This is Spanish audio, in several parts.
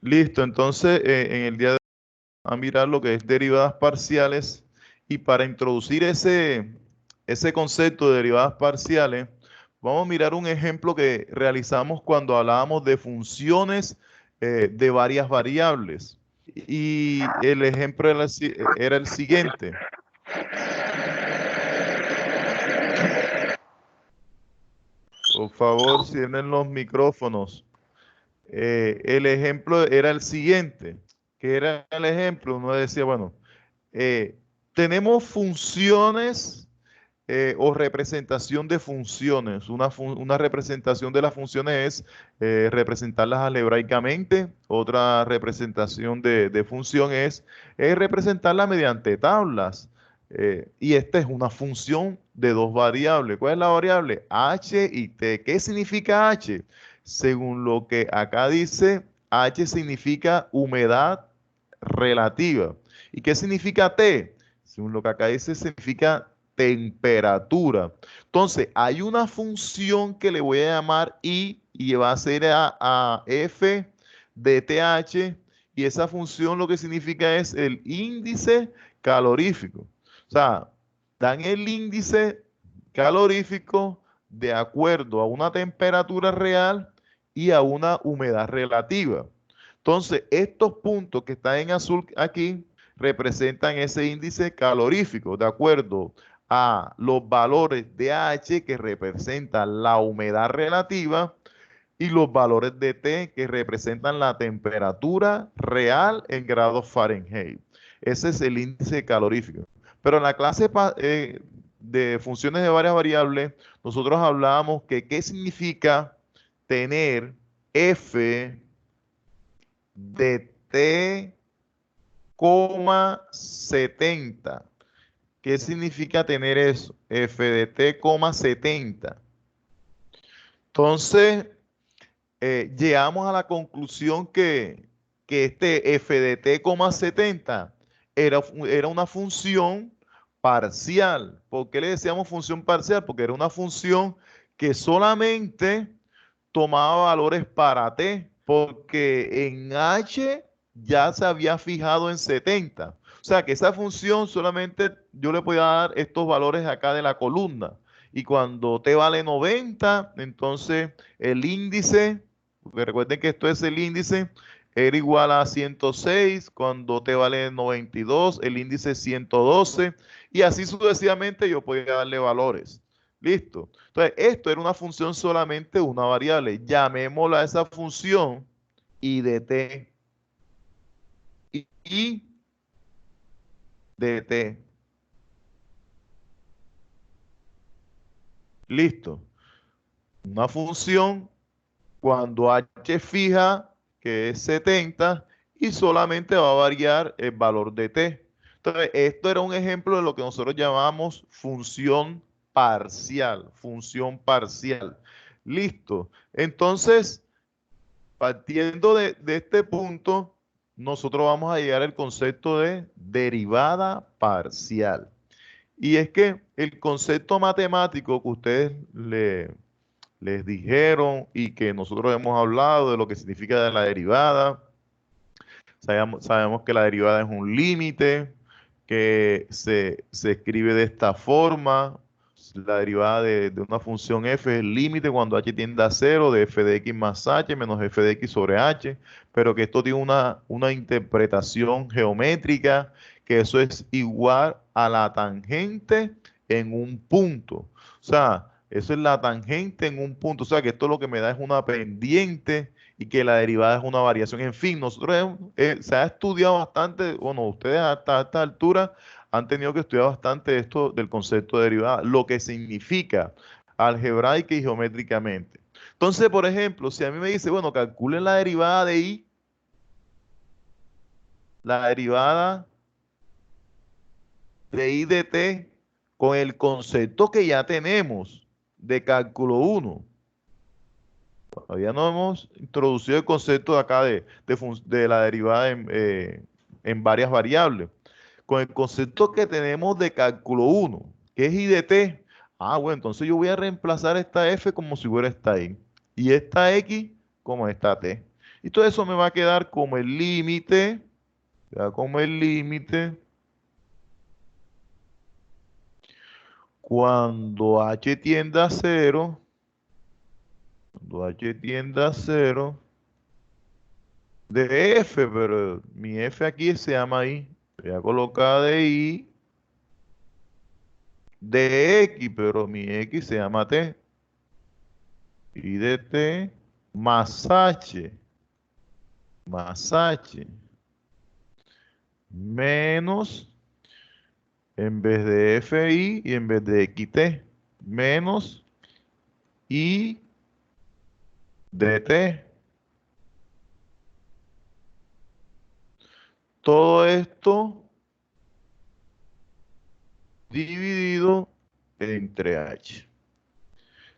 Listo, entonces en el día de hoy vamos a mirar lo que es derivadas parciales y para introducir ese concepto de derivadas parciales, vamos a mirar un ejemplo que realizamos cuando hablábamos de funciones de varias variables. Y el ejemplo era el siguiente. Por favor, cierren los micrófonos. El ejemplo era el siguiente. ¿Qué era el ejemplo? Uno decía, bueno, eh, tenemos funciones o representación de funciones. Una representación de las funciones es representarlas algebraicamente. Otra representación de función es representarla mediante tablas. Y esta es una función de dos variables. ¿Cuál es la variable? H y T. ¿Qué significa H? Según lo que acá dice, H significa humedad relativa. ¿Y qué significa T? Según lo que acá dice, significa temperatura. Entonces, hay una función que le voy a llamar I y va a ser a F de TH y esa función lo que significa es el índice calorífico. O sea, dan el índice calorífico de acuerdo a una temperatura real y a una humedad relativa. Entonces, estos puntos que están en azul aquí representan ese índice calorífico de acuerdo a los valores de H que representan la humedad relativa y los valores de T que representan la temperatura real en grados Fahrenheit. Ese es el índice calorífico. Pero en la clase de funciones de varias variables, nosotros hablábamos que qué significa tener F de T, 70. ¿Qué significa tener eso? F de T, 70. Entonces, llegamos a la conclusión que este F de T, 70 era una función parcial. ¿Por qué le decíamos función parcial? Porque era una función que solamente tomaba valores para T, porque en H ya se había fijado en 70. O sea que esa función solamente yo le podía dar estos valores acá de la columna. Y cuando T vale 90, entonces el índice, porque recuerden que esto es el índice, era igual a 106. Cuando T vale 92, el índice es 112. Y así sucesivamente yo podía darle valores. Listo. Entonces, esto era una función solamente una variable. Llamémosla a esa función I de t. I de t. Listo. Una función cuando h fija, que es 70, y solamente va a variar el valor de t. Entonces, esto era un ejemplo de lo que nosotros llamamos función parcial. Función parcial. Listo. Entonces, partiendo de este punto, nosotros vamos a llegar al concepto de derivada parcial. Y es que el concepto matemático que ustedes les dijeron y que nosotros hemos hablado de lo que significa la derivada, sabemos que la derivada es un límite que se escribe de esta forma. La derivada de una función f es el límite cuando h tiende a cero de f de x más h menos f de x sobre h, pero que esto tiene una interpretación geométrica, que eso es igual a la tangente en un punto. O sea, eso es la tangente en un punto. O sea, que esto lo que me da es una pendiente y que la derivada es una variación. En fin, se ha estudiado bastante, bueno, ustedes hasta esta altura han tenido que estudiar bastante esto del concepto de derivada, lo que significa algebraica y geométricamente. Entonces, por ejemplo, si a mí me dice, bueno, calculen la derivada de I, la derivada de I de T con el concepto que ya tenemos de cálculo 1. Todavía no hemos introducido el concepto de acá de la derivada en varias variables. Con el concepto que tenemos de cálculo 1, que es I de t. Ah, bueno, entonces yo voy a reemplazar esta f como si fuera esta i. Y esta x como esta t. Y todo eso me va a quedar como el límite, ya como el límite, cuando h tiende a 0, cuando h tiende a 0, de f, pero mi f aquí se llama i. Voy a colocar de i, de x, pero mi x se llama t. Y de t más h, más h, menos, en vez de fi y en vez de xt, menos i dt. Todo esto dividido entre h.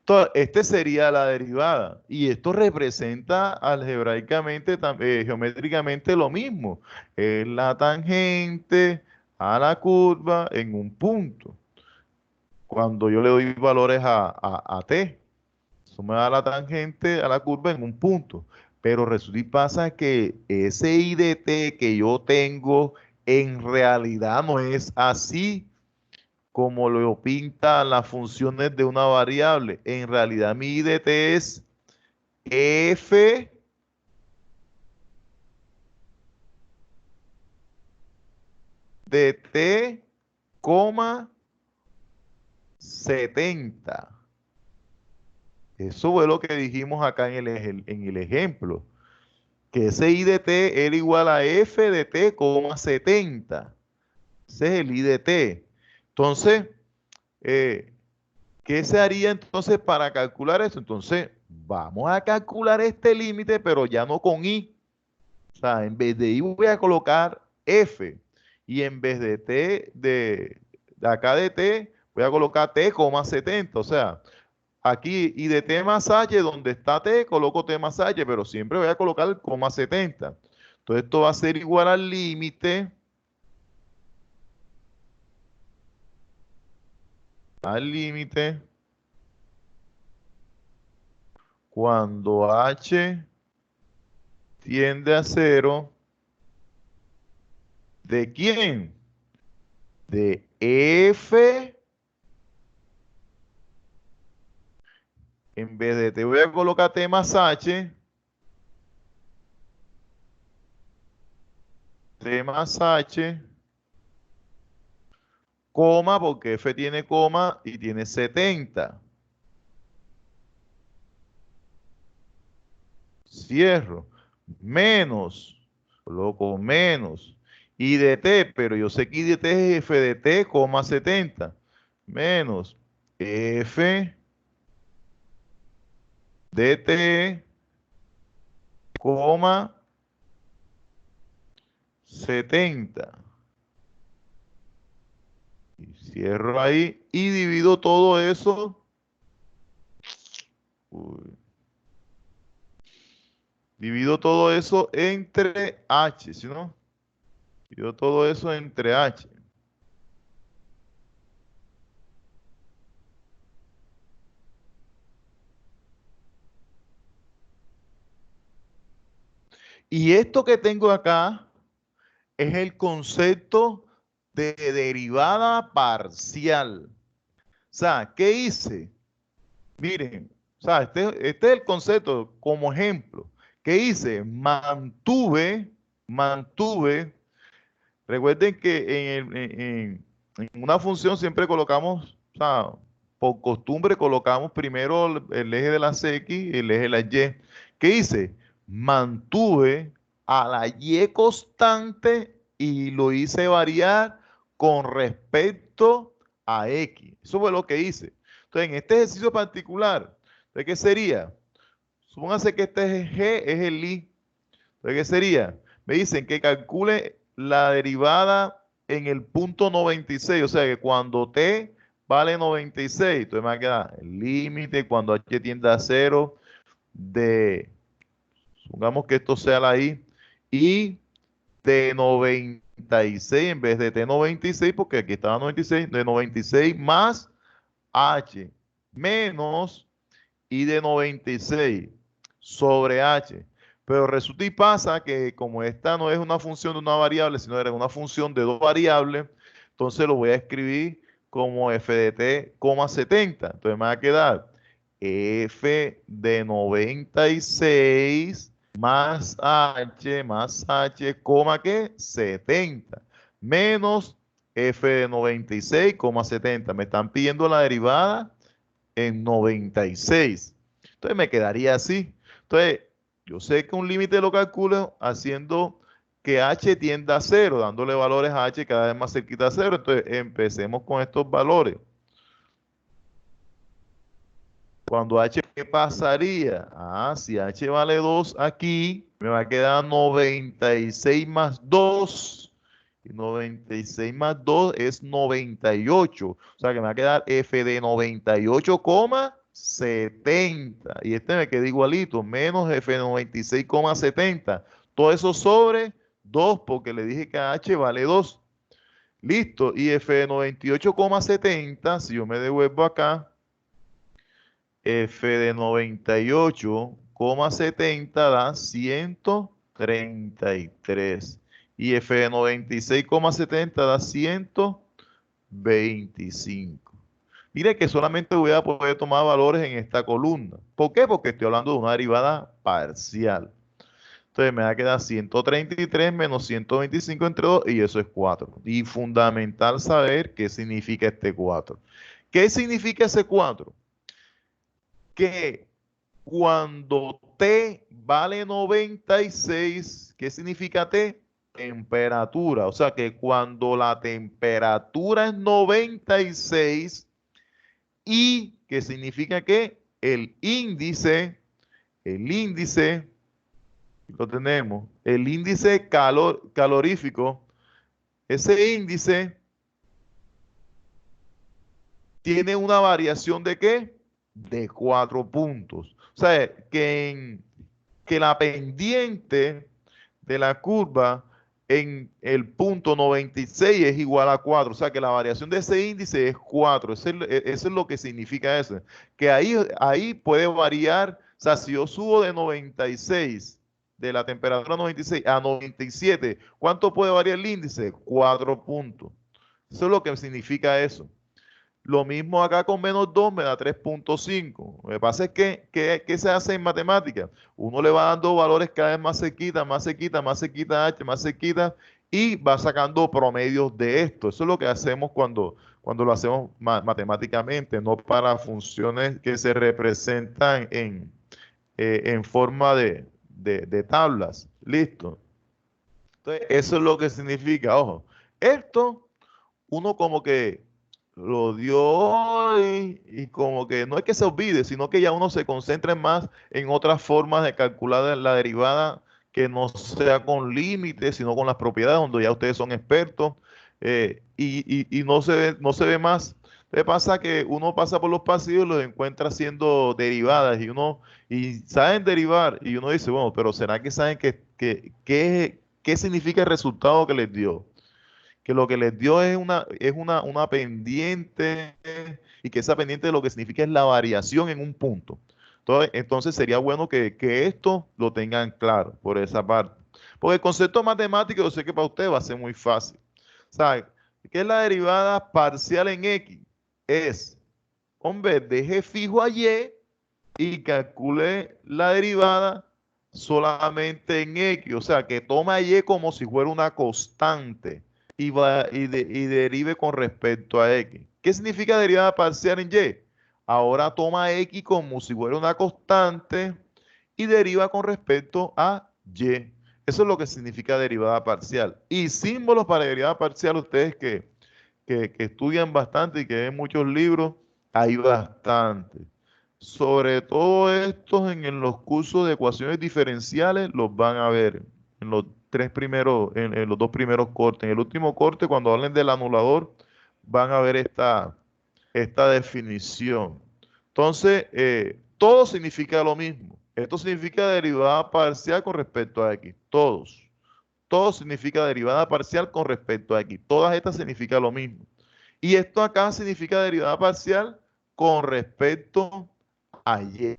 Entonces, este sería la derivada. Y esto representa algebraicamente, geométricamente lo mismo. Es la tangente a la curva en un punto. Cuando yo le doy valores a t, eso me da la tangente a la curva en un punto. Pero resulta y pasa que ese i de t que yo tengo en realidad no es así como lo pintan las funciones de una variable. En realidad mi i de t es f de t, 70. Eso fue lo que dijimos acá en el ejemplo, que ese i de t era igual a f de t, 70. Ese es el i de t. Entonces, eh, ¿qué se haría entonces para calcular eso? Entonces, vamos a calcular este límite, pero ya no con i. O sea, en vez de i voy a colocar f. Y en vez de t, de acá de t, voy a colocar t, 70. O sea, aquí y de t más h, donde está t, coloco t más h, pero siempre voy a colocar el 70. Entonces esto va a ser igual al límite, cuando h tiende a 0, ¿de quién? De f, en vez de t voy a colocar t más h, t más h, coma, porque f tiene coma y tiene 70. Cierro. Menos, coloco menos. Y de t, pero yo sé que i de t es f de t, 70. Menos f de t, 70. Y cierro ahí y divido todo eso. Uy, divido todo eso entre h, ¿sí no? Divido todo eso entre h. Y esto que tengo acá es el concepto de derivada parcial. O sea, ¿qué hice? Miren, o sea, este es el concepto como ejemplo. ¿Qué hice? Mantuve. Recuerden que en una función siempre colocamos, o sea, por costumbre colocamos primero el eje de las X y el eje de las Y. ¿Qué hice? Mantuve a la Y constante y lo hice variar con respecto a X. Eso fue lo que hice. Entonces, en este ejercicio particular, ¿de qué sería? Supóngase que este es G, es el I. Entonces, ¿qué sería? Me dicen que calcule la derivada en el punto 96, o sea que cuando t vale 96, entonces me va a quedar el límite cuando h tiende a 0 de, supongamos que esto sea la i de 96 en vez de t 96, porque aquí estaba 96, de 96 más h menos i de 96 sobre h. Pero resulta y pasa que como esta no es una función de una variable, sino era una función de dos variables, entonces lo voy a escribir como f de t, 70. Entonces me va a quedar f de 96 más h, ¿qué? 70. Menos f de 96, 70. Me están pidiendo la derivada en 96. Entonces me quedaría así. Entonces, yo sé que un límite lo calculo haciendo que h tienda a cero, dándole valores a h cada vez más cerquita a cero. Entonces, empecemos con estos valores. Cuando h, ¿qué pasaría? Si h vale 2 aquí, me va a quedar 96 más 2. Y 96 más 2 es 98. O sea que me va a quedar f de 98,70. Y este me queda igualito, menos f de 96,70. Todo eso sobre 2, porque le dije que h vale 2. Listo. Y f de 98,70, si yo me devuelvo acá, f de 98,70 da 133. Y f de 96,70 da 125. Mire que solamente voy a poder tomar valores en esta columna. ¿Por qué? Porque estoy hablando de una derivada parcial. Entonces me va a quedar 133 menos 125 entre 2 y eso es 4. Y fundamental saber qué significa este 4. ¿Qué significa ese 4? Que cuando T vale 96, ¿qué significa T? Temperatura. O sea que cuando la temperatura es 96 y ¿qué significa que el índice, lo tenemos, el índice calorífico, ese índice tiene una variación de ¿qué? De 4 puntos. O sea, que la pendiente de la curva en el punto 96 es igual a 4. O sea, que la variación de ese índice es 4. Eso es lo que significa eso. Que ahí puede variar. O sea, si yo subo de 96, de la temperatura 96 a 97, ¿cuánto puede variar el índice? 4 puntos. Eso es lo que significa eso. Lo mismo acá con menos 2 me da 3,5. Lo que pasa es que, ¿qué se hace en matemáticas? Uno le va dando valores cada vez más cerquita, más cerquita, más cerquita H, más cerquita, y va sacando promedios de esto. Eso es lo que hacemos cuando lo hacemos matemáticamente, no para funciones que se representan en forma de tablas. Listo. Entonces, eso es lo que significa, ojo, esto uno como que lo dio y como que no es que se olvide, sino que ya uno se concentre más en otras formas de calcular la derivada que no sea con límites, sino con las propiedades, donde ya ustedes son expertos y no se ve más. Le pasa que uno pasa por los pasillos y los encuentra haciendo derivadas y saben derivar y uno dice, bueno, pero ¿será que saben qué significa el resultado que les dio? Que lo que les dio es una pendiente y que esa pendiente lo que significa es la variación en un punto. Entonces sería bueno que esto lo tengan claro por esa parte. Porque el concepto matemático yo sé que para usted va a ser muy fácil. ¿Sabe? ¿Qué es la derivada parcial en X? Es, hombre, deje fijo a Y y calcule la derivada solamente en X, o sea, que toma Y como si fuera una constante y derive con respecto a X. ¿Qué significa derivada parcial en Y? Ahora toma X como si fuera una constante y deriva con respecto a Y. Eso es lo que significa derivada parcial. Y símbolos para derivada parcial, ustedes que estudian bastante y que ven muchos libros, hay bastante. Sobre todo estos en los cursos de ecuaciones diferenciales los van a ver en los en los dos primeros cortes. En el último corte, cuando hablen del anulador, van a ver esta definición. Entonces, todo significa lo mismo. Esto significa derivada parcial con respecto a X. Todos. Todo significa derivada parcial con respecto a X. Todas estas significan lo mismo. Y esto acá significa derivada parcial con respecto a Y.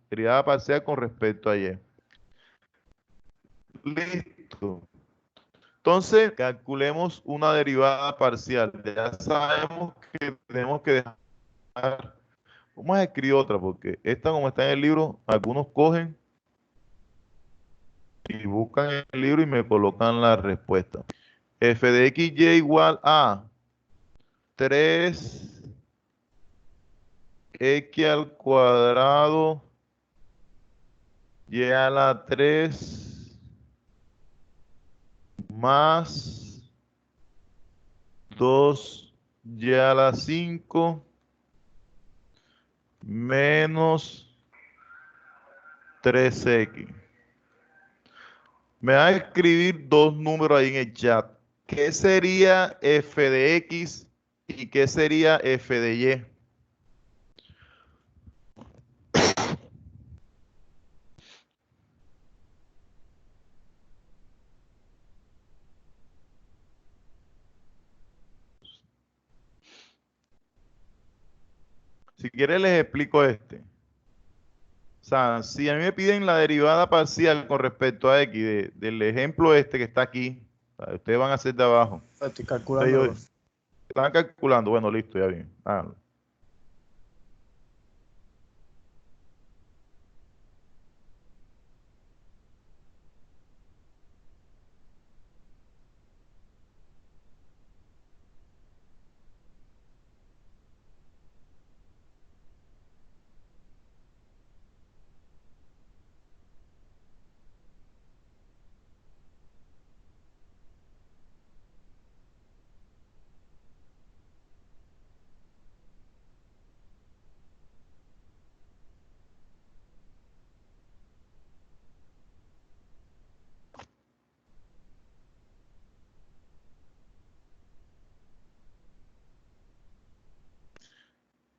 Derivada parcial con respecto a Y. Listo. Entonces, calculemos una derivada parcial. Ya sabemos que tenemos que dejar. Vamos a escribir otra, porque esta, como está en el libro, algunos cogen y buscan en el libro y me colocan la respuesta. F de x y igual a 3x al cuadrado y a la 3 más 2y a la 5 menos 3x. Me va a escribir dos números ahí en el chat. ¿Qué sería f de x y qué sería f de y? Si quieres les explico este. O sea, si a mí me piden la derivada parcial con respecto a x del ejemplo este que está aquí, o sea, ustedes van a hacer de abajo. Estoy calculando. Están calculando, bueno, listo, ya bien. Háganlo.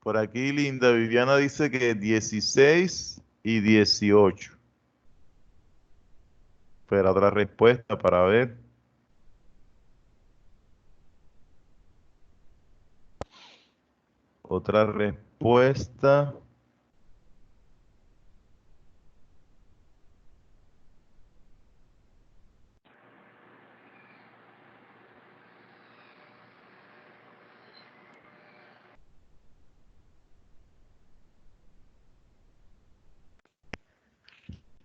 Por aquí Linda Viviana dice que 16 y 18. Espera otra respuesta para ver. Otra respuesta.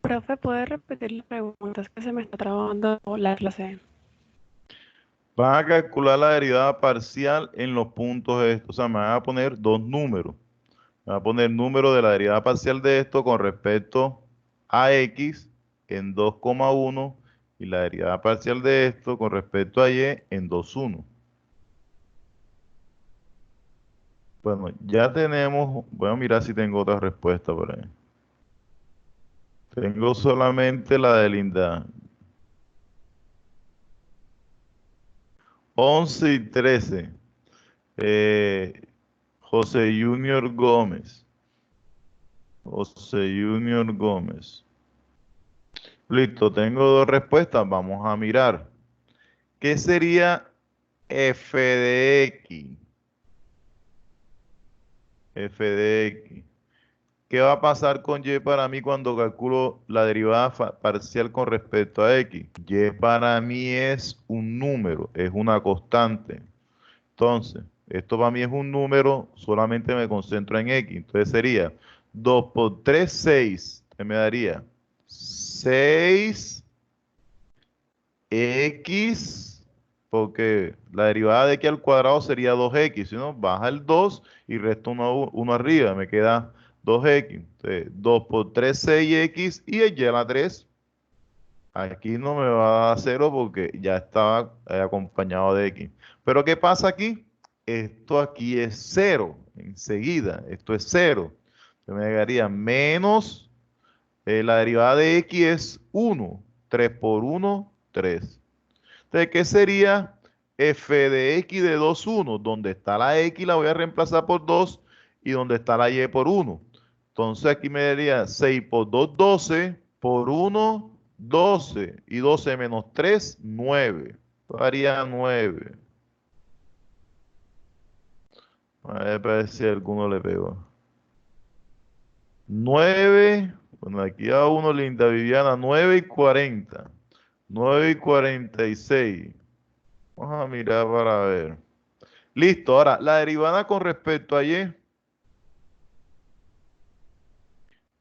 Profe, ¿puede repetir las preguntas que se me está trabando la clase? Van a calcular la derivada parcial en los puntos estos. O sea, me van a poner dos números. Me van a poner el número de la derivada parcial de esto con respecto a x en 2,1 y la derivada parcial de esto con respecto a y en 2,1. Bueno, ya tenemos, voy a mirar si tengo otra respuesta por ahí. Tengo solamente la de Linda. 11 y 13. José Junior Gómez. José Junior Gómez. Listo, tengo dos respuestas. Vamos a mirar. ¿Qué sería f de x? F de x. ¿Qué va a pasar con y para mí cuando calculo la derivada parcial con respecto a x? Y para mí es un número, es una constante. Entonces, esto para mí es un número, solamente me concentro en x. Entonces sería 2 por 3, 6. ¿Qué me daría? 6x, porque la derivada de x al cuadrado sería 2x. Si no, baja el 2 y resta uno arriba. Me queda 2x. Entonces, 2 por 3, 6x y el y a la 3. Aquí no me va a dar 0 porque ya estaba acompañado de x. Pero ¿qué pasa aquí? Esto aquí es 0 enseguida. Esto es 0. Me quedaría menos la derivada de x es 1. 3 por 1, 3. Entonces, ¿qué sería f de x de 2, 1? Donde está la x la voy a reemplazar por 2 y donde está la y por 1. Entonces aquí me daría 6 por 2, 12, por 1, 12. Y 12 menos 3, 9. Daría 9. A ver si alguno le pegó. 9. Bueno, aquí a uno, Linda Viviana, 9 y 40. 9:46. Vamos a mirar para ver. Listo, ahora, la derivada con respecto a y.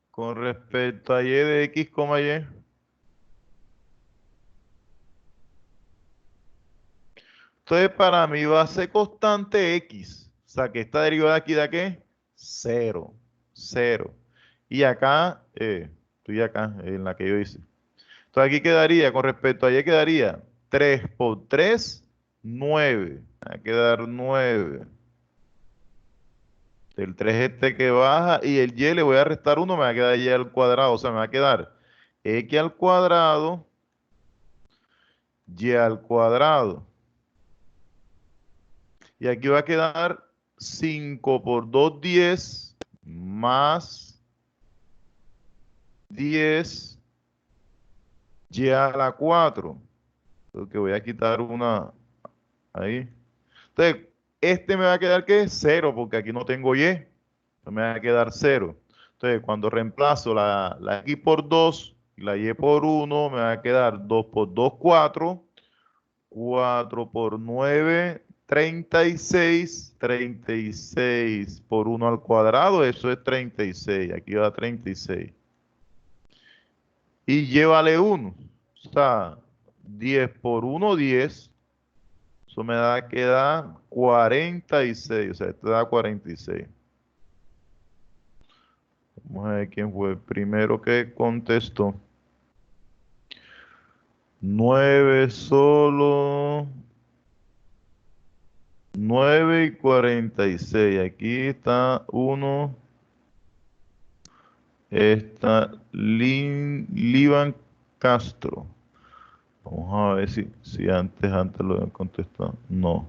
Con respecto a y de x, y. Entonces, para mi base constante x, o sea, que esta derivada aquí da ¿qué? 0. 0. Y acá, estoy acá, en la que yo hice. Entonces, aquí quedaría, con respecto a y, quedaría 3 por 3, 9. Va a quedar 9. El 3 este que baja y el y le voy a restar 1, me va a quedar y al cuadrado. O sea, me va a quedar x al cuadrado, y al cuadrado. Y aquí va a quedar 5 por 2, 10, más 10 y a la 4. Porque voy a quitar una ahí. Entonces, este me va a quedar que es 0, porque aquí no tengo y. Entonces me va a quedar 0. Entonces, cuando reemplazo la x por 2 y la y por 1, me va a quedar 2 por 2, 4. 4 por 9, 36. 36 por 1 al cuadrado, eso es 36. Aquí va 36. Y llévale 1. O sea, 10 por 1, 10. Eso me da que da 46. O sea, esto da 46. Vamos a ver quién fue el primero que contestó. 9 solo. 9:46. Aquí está uno. Está Livan Castro. Vamos a ver si antes lo habían contestado. No.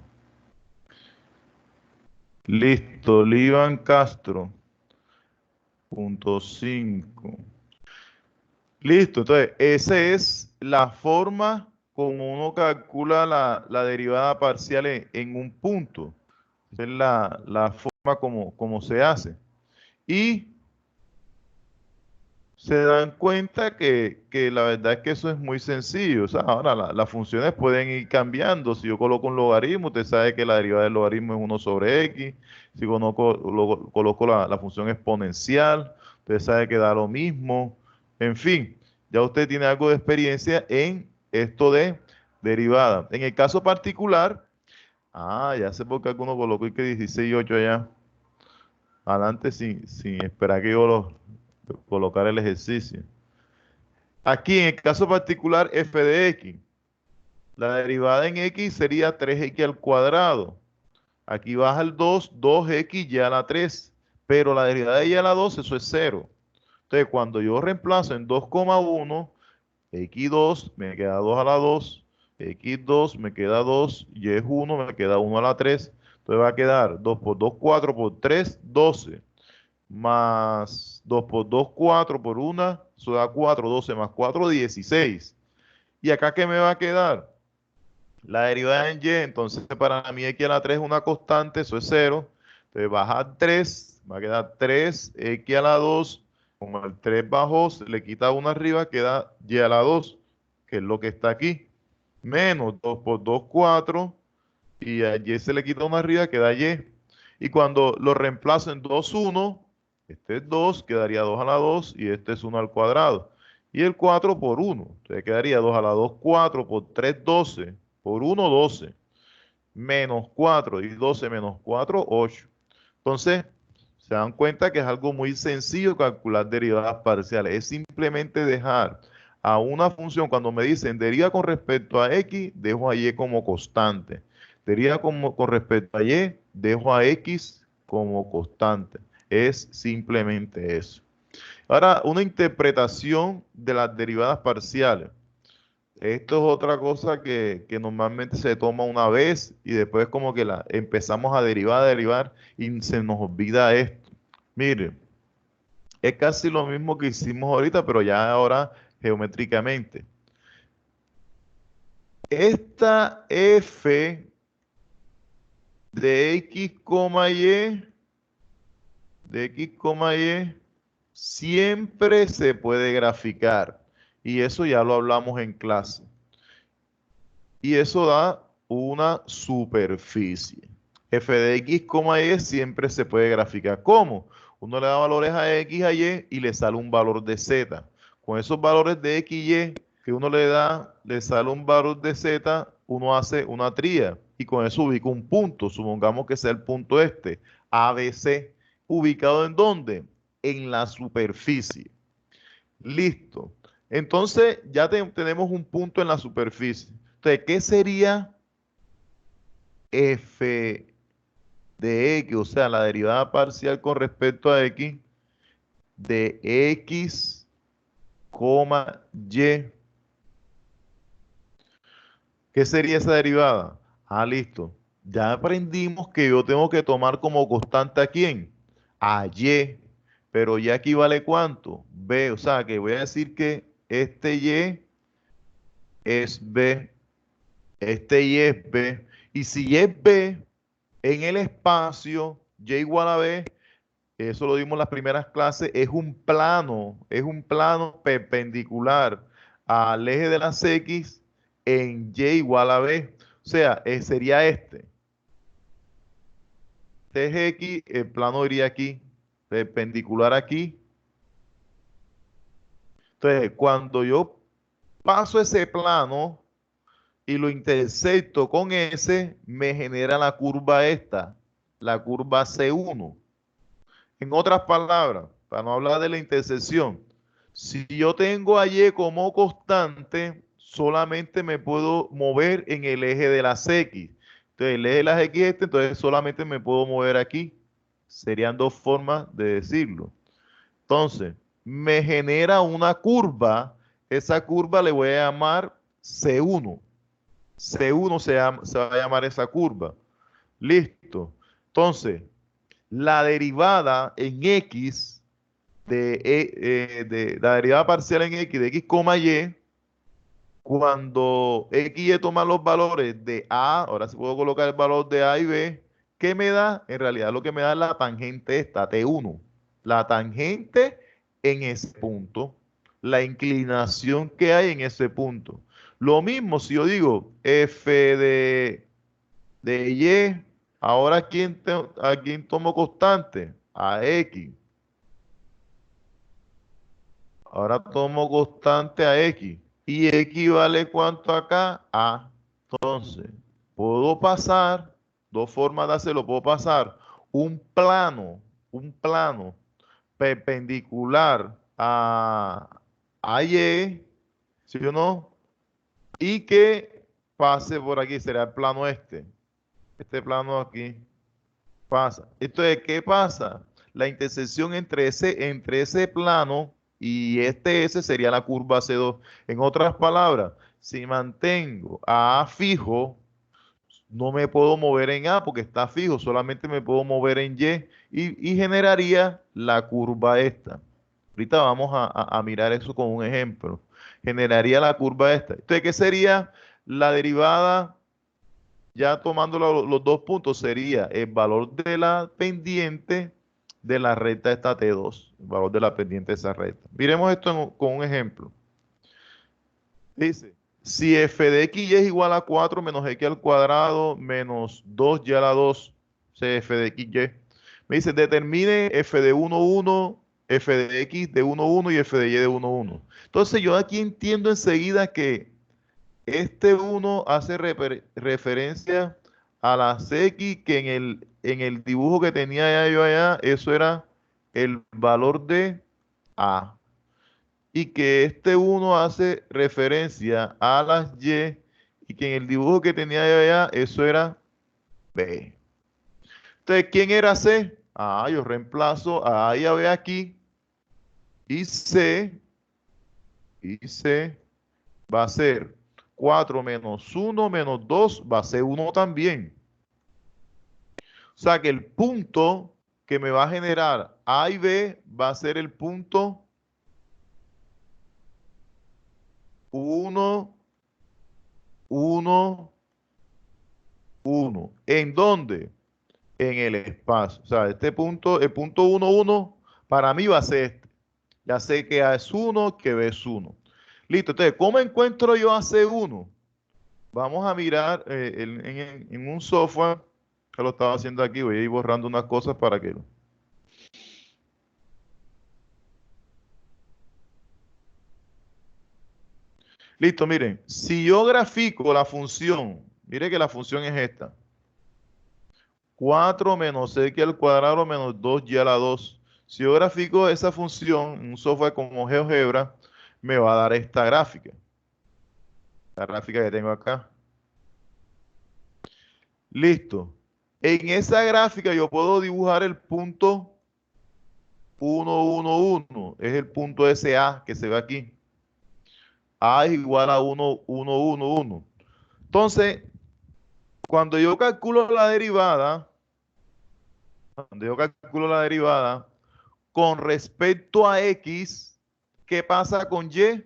Listo, Livan Castro. Punto 5. Listo, entonces, esa es la forma como uno calcula la derivada parcial en un punto. Esa es la forma como se hace. Y se dan cuenta que la verdad es que eso es muy sencillo. O sea, ahora las funciones pueden ir cambiando. Si yo coloco un logaritmo, usted sabe que la derivada del logaritmo es 1 sobre x. Si coloco la función exponencial, usted sabe que da lo mismo. En fin, ya usted tiene algo de experiencia en esto de derivada. En el caso particular, ya sé por qué alguno colocó y que 16,8 allá. Adelante sin esperar que yo colocar el ejercicio. Aquí en el caso particular f de x, la derivada en x sería 3x al cuadrado. Aquí baja el 2, 2x y a la 3. Pero la derivada de y a la 2, eso es 0. Entonces, cuando yo reemplazo en 2,1, x2 me queda 2 a la 2, x2 me queda 2, y es 1, me queda 1 a la 3. Entonces va a quedar 2 por 2, 4 por 3, 12. Más 2 por 2, 4 por 1, eso da 4, 12 más 4, 16. ¿Y acá qué me va a quedar? La derivada en y, entonces para mí x a la 3 es una constante, eso es 0. Entonces baja 3, va a quedar 3x a la 2, como el 3 bajó, se le quita 1 arriba, queda y a la 2, que es lo que está aquí. Menos 2 por 2, 4, y a y se le quita 1 arriba, queda y. Y cuando lo reemplazo en 2, 1, este es 2, quedaría 2 a la 2 y este es 1 al cuadrado. Y el 4 por 1, entonces quedaría 2 a la 2, 4 por 3, 12, por 1, 12, menos 4 y 12 menos 4, 8. Entonces, se dan cuenta que es algo muy sencillo calcular derivadas parciales. Es simplemente dejar a una función, cuando me dicen deriva con respecto a x, dejo a y como constante. Deriva con respecto a y, dejo a x como constante. Es simplemente eso. Ahora, una interpretación de las derivadas parciales. Esto es otra cosa que normalmente se toma una vez y después como que la empezamos a derivar y se nos olvida esto. Mire, es casi lo mismo que hicimos ahorita, pero ya ahora geométricamente. Esta f de x, y siempre se puede graficar y eso ya lo hablamos en clase. y eso da una superficie. F de X, Y siempre se puede graficar. ¿Cómo? Uno le da valores a X, a Y y le sale un valor de Z. Con esos valores de X y Y que uno le da, le sale un valor de Z, uno hace una tríada y con eso ubica un punto. Supongamos que sea el punto este, ABC. ¿Ubicado en dónde? En la superficie. Listo. Entonces ya tenemos un punto en la superficie. Entonces, ¿qué sería F de X? O sea, la derivada parcial con respecto a X de X, Y. ¿Qué sería esa derivada? Ah, listo. Ya aprendimos que yo tengo que tomar como constante a quién. A Y. Pero Y aquí vale cuánto? B. O sea, que voy a decir que este Y es B. Este Y es B. Y si Y es B, en el espacio, Y igual a B, eso lo dimos en las primeras clases, es un plano perpendicular al eje de las X en Y igual a B. O sea, sería este. Este es X, el plano iría aquí, perpendicular aquí. Entonces, cuando yo paso ese plano y lo intersecto con ese, me genera la curva esta, la curva C1. En otras palabras, para no hablar de la intersección, si yo tengo a Y como constante, solamente me puedo mover en el eje de las X. Entonces, el eje de las X este, entonces solamente me puedo mover aquí. Serían dos formas de decirlo. Entonces, me genera una curva. Esa curva le voy a llamar C1. C1 se va a llamar esa curva. Listo. Entonces, la derivada en X de la derivada parcial en X de X, Y, cuando X y Y toman los valores de A, ahora sí puedo colocar el valor de A y B, ¿qué me da? En realidad lo que me da es la tangente esta, T1. La tangente en ese punto, la inclinación que hay en ese punto. Lo mismo si yo digo F de Y, ahora ¿a quién tomo constante? A X. Ahora tomo constante a X. Y X vale cuánto acá? A. Entonces, puedo pasar, dos formas de hacerlo, puedo pasar un plano perpendicular a Y, ¿sí o no? Y que pase por aquí, será el plano este. Este plano aquí pasa. Entonces, ¿qué pasa? La intersección entre ese plano y este S sería la curva C2. En otras palabras, si mantengo a A fijo, no me puedo mover en A porque está fijo, solamente me puedo mover en y generaría la curva esta. Ahorita vamos a mirar eso con un ejemplo. Generaría la curva esta. Entonces, ¿qué sería la derivada? Ya tomando los dos puntos, sería el valor de la pendiente de la recta esta T2, el valor de la pendiente de esa recta. Miremos esto con un ejemplo. Dice, si f de x y es igual a 4 menos x al cuadrado menos 2y a la 2, f de x y. Me dice, determine f de 1, 1, f de x de 1, 1 y f de y de 1, 1. Entonces yo aquí entiendo enseguida que este 1 hace referencia a las X que en el dibujo que tenía ya yo allá, eso era el valor de A. Y que este 1 hace referencia a las y que en el dibujo que tenía yo allá, eso era B. Entonces, ¿quién era C? Ah, yo reemplazo a A y a B aquí. Y C va a ser 4 menos 1 menos 2 va a ser 1 también. O sea que el punto que me va a generar A y B va a ser el punto 1, 1, 1. ¿En dónde? En el espacio. O sea, este punto, el punto 1, 1, para mí va a ser este. Ya sé que A es 1, que B es 1. Listo. Entonces, ¿cómo encuentro yo a C1? Vamos a mirar en un software que lo estaba haciendo aquí. Voy a ir borrando unas cosas para que... Listo, miren. Si yo grafico la función, mire que la función es esta. 4 menos x al cuadrado menos 2y a la 2. Si yo grafico esa función en un software como GeoGebra, me va a dar esta gráfica. La gráfica que tengo acá. Listo. En esa gráfica yo puedo dibujar el punto 1, 1, 1. Es el punto SA que se ve aquí. A es igual a 1, 1, 1, 1. Entonces, cuando yo calculo la derivada, con respecto a X, ¿qué pasa con Y?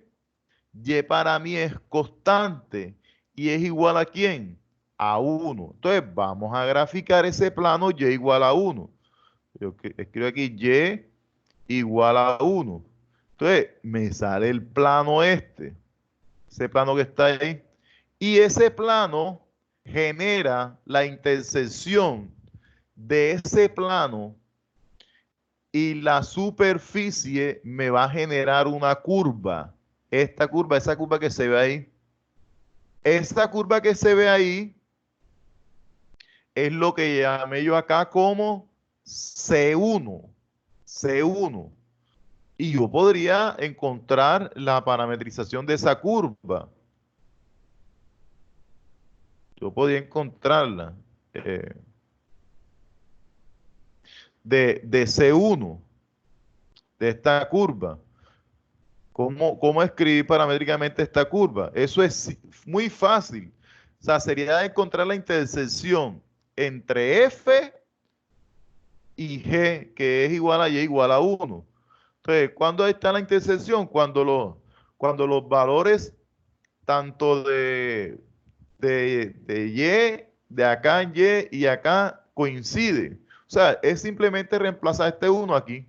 Y para mí es constante y es igual ¿a quién? A 1. Entonces vamos a graficar ese plano Y igual a 1. Yo escribo aquí Y igual a 1. Entonces me sale el plano este, ese plano que está ahí. Y ese plano genera la intersección de ese plano y la superficie me va a generar una curva. Esta curva, esa curva que se ve ahí. Esta curva que se ve ahí es lo que llamé yo acá como C1. C1. Y yo podría encontrar la parametrización de esa curva. Yo podría encontrarla de C1, de esta curva. ¿Cómo escribir paramétricamente esta curva? Eso es muy fácil. O sea, sería encontrar la intersección entre F y G, que es igual a Y igual a 1. Entonces, ¿cuándo está la intersección? Cuando los valores tanto de Y, de acá en Y acá coinciden. O sea, es simplemente reemplazar este 1 aquí.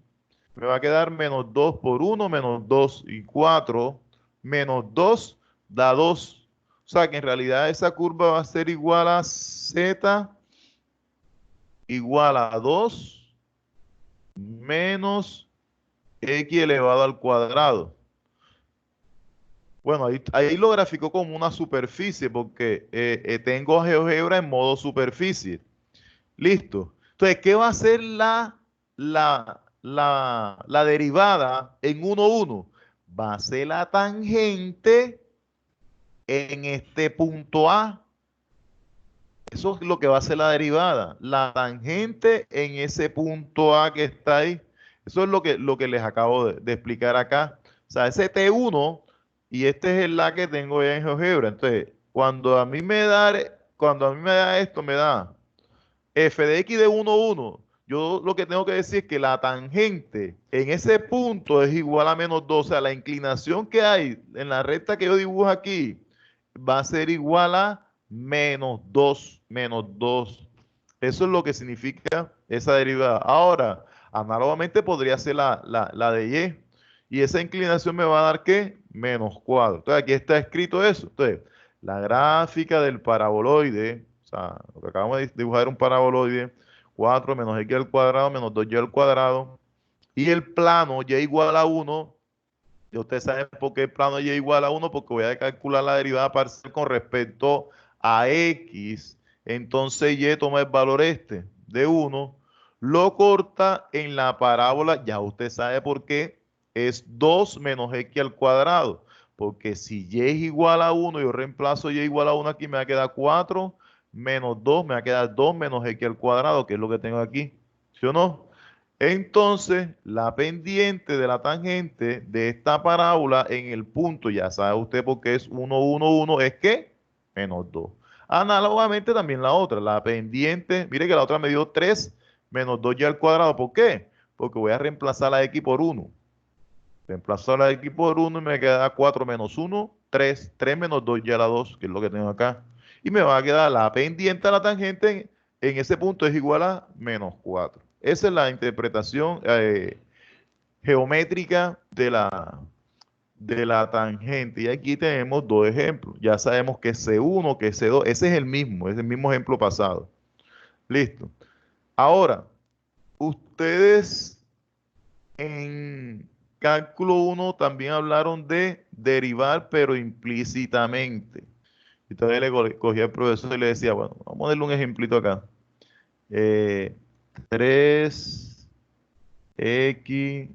Me va a quedar menos 2 por 1, menos 2 y 4, menos 2 da 2. O sea que en realidad esa curva va a ser igual a Z igual a 2 menos X elevado al cuadrado. Bueno, ahí lo graficó como una superficie porque tengo GeoGebra en modo superficie. Listo. Entonces, ¿qué va a ser la derivada en 1, 1? Va a ser la tangente en este punto A. Eso es lo que va a ser la derivada. La tangente en ese punto A que está ahí. Eso es lo que les acabo de explicar acá. O sea, ese T1 y este es el la que tengo ya en GeoGebra. Entonces, cuando a mí me da esto, me da f de x de 1, 1. Yo lo que tengo que decir es que la tangente en ese punto es igual a menos 2. O sea, la inclinación que hay en la recta que yo dibujo aquí va a ser igual a menos 2, menos 2. Eso es lo que significa esa derivada. Ahora, análogamente podría ser la de Y. Y esa inclinación me va a dar ¿qué? Menos 4. Entonces aquí está escrito eso. Entonces, la gráfica del paraboloide, o sea, lo que acabamos de dibujar era un paraboloide, 4 menos x al cuadrado menos 2y al cuadrado. Y el plano y igual a 1. Y ustedes saben por qué el plano y igual a 1, porque voy a calcular la derivada parcial con respecto a x. Entonces y toma el valor este de 1, lo corta en la parábola, ya usted sabe por qué, es 2 menos x al cuadrado. Porque si y es igual a 1, yo reemplazo y igual a 1 aquí, me va a quedar 4 menos 2, me va a quedar 2 menos x al cuadrado, que es lo que tengo aquí. ¿Sí o no? Entonces, la pendiente de la tangente de esta parábola en el punto, ya sabe usted por qué es 1, 1, 1, es que menos 2. Análogamente también la otra, la pendiente, mire que la otra me dio 3 menos 2y al cuadrado. ¿Por qué? Porque voy a reemplazar la x por 1. Reemplazo la x por 1 y me queda 4 menos 1, 3. 3 menos 2y a la 2, que es lo que tengo acá. Y me va a quedar la pendiente de la tangente en ese punto es igual a menos 4. Esa es la interpretación geométrica de la tangente. Y aquí tenemos dos ejemplos. Ya sabemos que C1, que C2, ese es el mismo ejemplo pasado. Listo. Ahora, ustedes en cálculo 1 también hablaron de derivar, pero implícitamente. Y todavía cogía al profesor y le decía, bueno, vamos a darle un ejemplito acá. 3x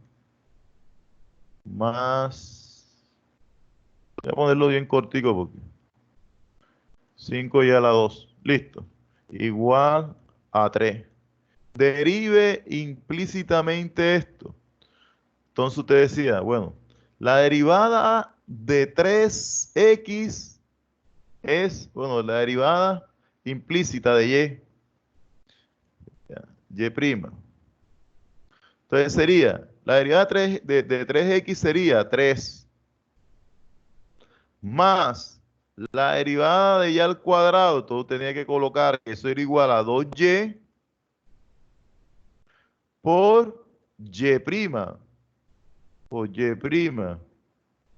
más, voy a ponerlo bien cortico porque 5 y a la 2, listo, igual a 3. Derive implícitamente esto. Entonces usted decía, bueno, la derivada de 3x es, bueno, la derivada implícita de y, ya, y prima. Entonces sería, la derivada de 3x sería 3 más la derivada de y al cuadrado, todo tenía que colocar que eso era igual a 2y por y prima, por y prima.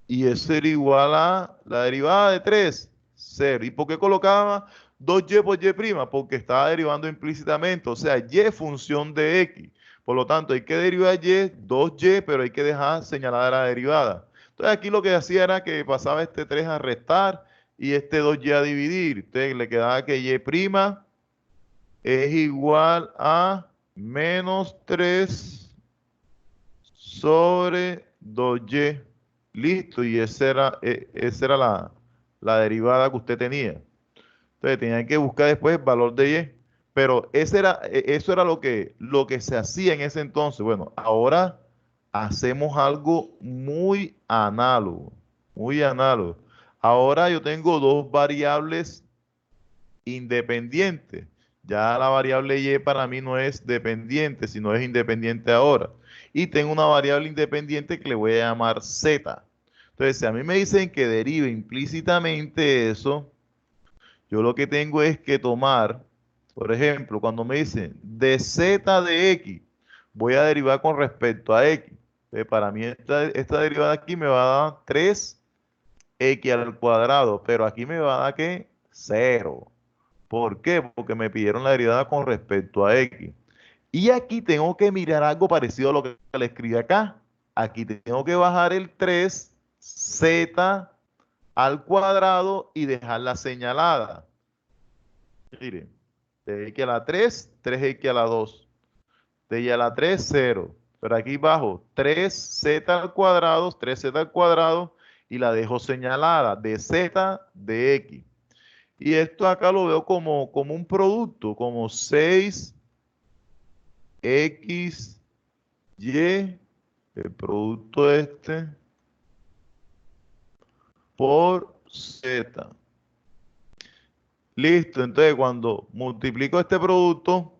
Y eso era igual a la derivada de 3, 0. ¿Y por qué colocaba 2y por y prima? Porque estaba derivando implícitamente, o sea, y función de x. Por lo tanto, hay que derivar y, 2y, pero hay que dejar señalada la derivada. Entonces aquí lo que hacía era que pasaba este 3 a restar y este 2y a dividir. Entonces le quedaba que y prima es igual a menos 3 sobre 2y. Listo, y esa era la derivada que usted tenía. Entonces tenía que buscar después el valor de y. Pero eso era lo que se hacía en ese entonces. Bueno, ahora hacemos algo muy análogo, muy análogo. Ahora yo tengo dos variables independiente. Ya la variable y para mí no es dependiente, sino es independiente ahora. Y tengo una variable independiente que le voy a llamar z. Entonces, si a mí me dicen que derive implícitamente eso, yo lo que tengo es que tomar, por ejemplo, cuando me dicen de z de x, voy a derivar con respecto a x. Entonces, para mí esta derivada aquí me va a dar 3x al cuadrado, pero aquí me va a dar ¿qué? 0. ¿Por qué? Porque me pidieron la derivada con respecto a x. Y aquí tengo que mirar algo parecido a lo que le escribí acá. Aquí tengo que bajar el 3z al cuadrado y dejarla señalada. Miren, de x a la 3, 3x a la 2. De y a la 3, 0. Pero aquí bajo 3z al cuadrado, 3z al cuadrado y la dejo señalada de z de x. Y esto acá lo veo como un producto, como 6x, y, el producto este, por z. Listo, entonces cuando multiplico este producto,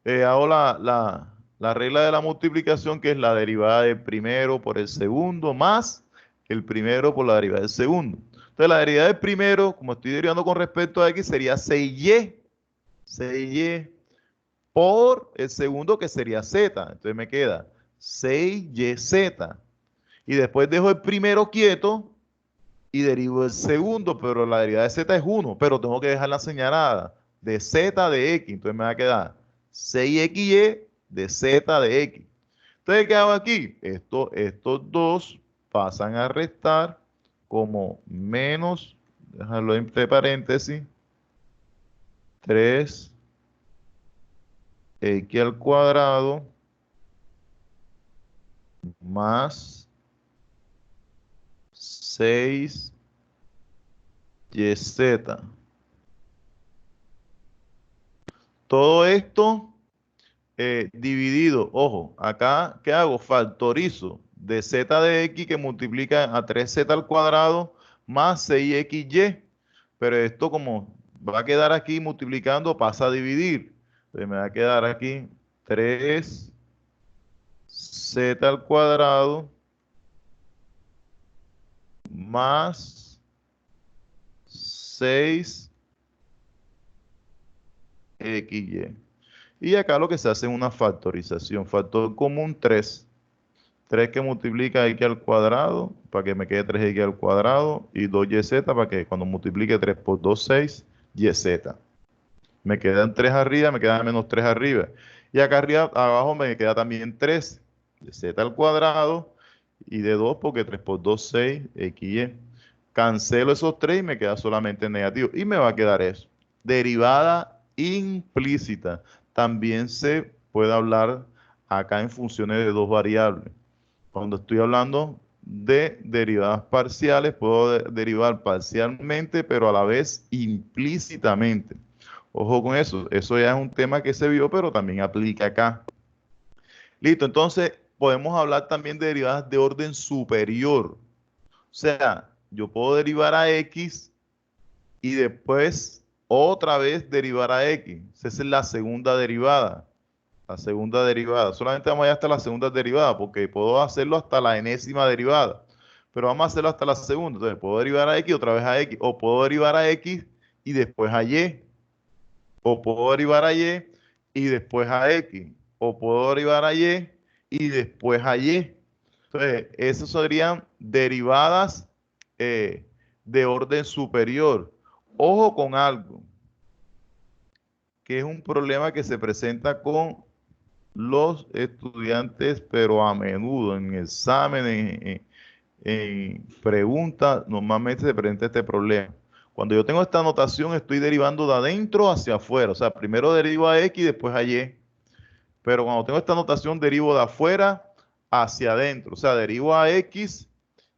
hago la regla de la multiplicación, que es la derivada del primero por el segundo, más el primero por la derivada del segundo. Entonces la derivada del primero, como estoy derivando con respecto a x, sería 6y. 6y por el segundo, que sería z. Entonces me queda 6yz. Y después dejo el primero quieto y derivo el segundo, pero la derivada de z es 1, pero tengo que dejarla señalada de z de x. Entonces me va a quedar 6xy de z de x. Entonces, ¿qué hago aquí? Estos dos pasan a restar como menos, déjalo entre paréntesis, 3x al cuadrado más 6yz. Todo esto dividido, ojo, acá, ¿qué hago? Factorizo de z de x, que multiplica a 3z al cuadrado más 6xy. Pero esto, como va a quedar aquí multiplicando, pasa a dividir. Entonces me va a quedar aquí 3z al cuadrado más 6xy. Y acá lo que se hace es una factorización. Factor común 3. 3 que multiplica x al cuadrado, para que me quede 3x al cuadrado, y 2yz para que cuando multiplique 3 por 2, 6, yz. Me quedan 3 arriba, me queda menos 3 arriba. Y acá arriba, abajo me queda también 3, z al cuadrado, y de 2 porque 3 por 2, 6, xy. Cancelo esos 3 y me queda solamente negativo. Y me va a quedar eso. Derivada implícita. También se puede hablar acá en funciones de dos variables. Cuando estoy hablando de derivadas parciales, puedo derivar parcialmente, pero a la vez implícitamente. Ojo con eso. Eso ya es un tema que se vio, pero también aplica acá. Listo. Entonces, podemos hablar también de derivadas de orden superior. O sea, yo puedo derivar a x y después otra vez derivar a x. Esa es la segunda derivada. La segunda derivada. Solamente vamos a ir hasta la segunda derivada porque puedo hacerlo hasta la enésima derivada. Pero vamos a hacerlo hasta la segunda. Entonces, puedo derivar a x otra vez a x. O puedo derivar a x y después a y. O puedo derivar a y y después a x. O puedo derivar a y y después a y. Entonces, esas serían derivadas de orden superior. Ojo con algo, que es un problema que se presenta con los estudiantes, pero a menudo en exámenes, en preguntas, normalmente se presenta este problema. Cuando yo tengo esta notación, estoy derivando de adentro hacia afuera. O sea, primero derivo a x y después a y. Pero cuando tengo esta notación, derivo de afuera hacia adentro. O sea, derivo a x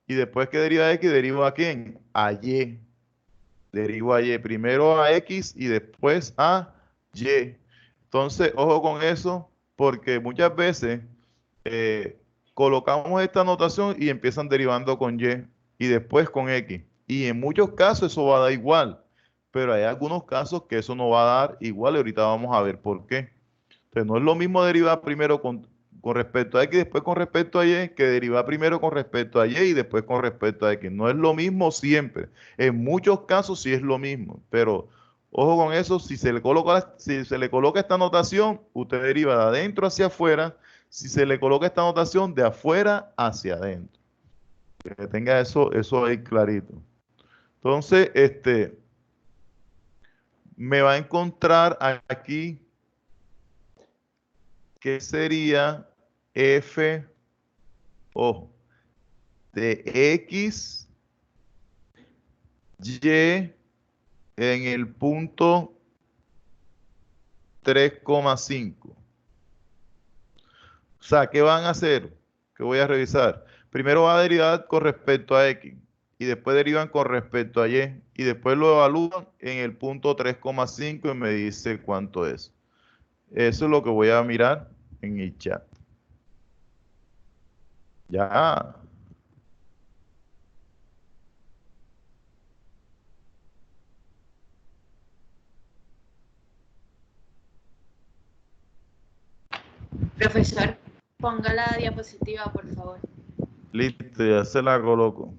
y después que deriva a x, derivo a quién? A y. Derivo a y. Primero a x y después a y. Entonces, ojo con eso, porque muchas veces eh, colocamos esta notación y empiezan derivando con y después con x. Y en muchos casos eso va a dar igual, pero hay algunos casos que eso no va a dar igual y ahorita vamos a ver por qué. Entonces, no es lo mismo derivar primero con respecto a x y después con respecto a y que derivar primero con respecto a y y después con respecto a x. No es lo mismo siempre. En muchos casos sí es lo mismo, pero ojo con eso, si se le coloca esta notación, usted deriva de adentro hacia afuera. Si se le coloca esta notación, de afuera hacia adentro. Que tenga eso ahí clarito. Entonces, me va a encontrar aquí que sería f, ojo, de x, y en el punto 3,5. O sea, ¿qué van a hacer? ¿Qué voy a revisar? Primero va a derivar con respecto a x y después derivan con respecto a y después lo evalúan en el punto 3,5 y me dice cuánto es. Eso es lo que voy a mirar en el chat. Ya. Profesor, ponga la diapositiva, por favor. Listo, ya se la coloco.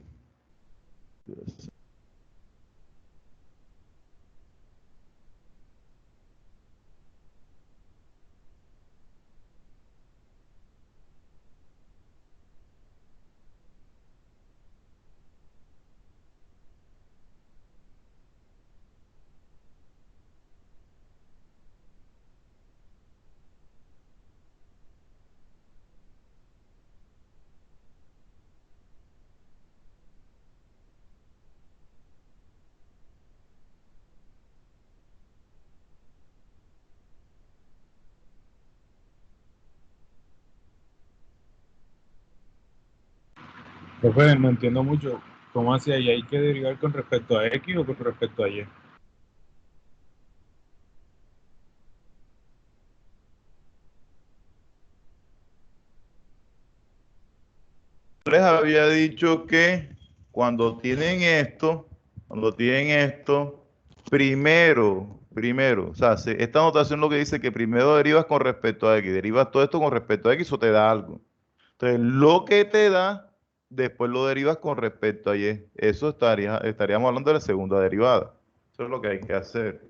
Profe, no entiendo mucho. ¿Cómo así? ¿Ahí hay que derivar con respecto a X o con respecto a Y? Les había dicho que cuando tienen esto, primero, o sea, esta notación lo que dice que primero derivas con respecto a x, derivas todo esto con respecto a x o te da algo. Entonces, lo que te da, después lo derivas con respecto a y. Eso estaríamos hablando de la segunda derivada. Eso es lo que hay que hacer.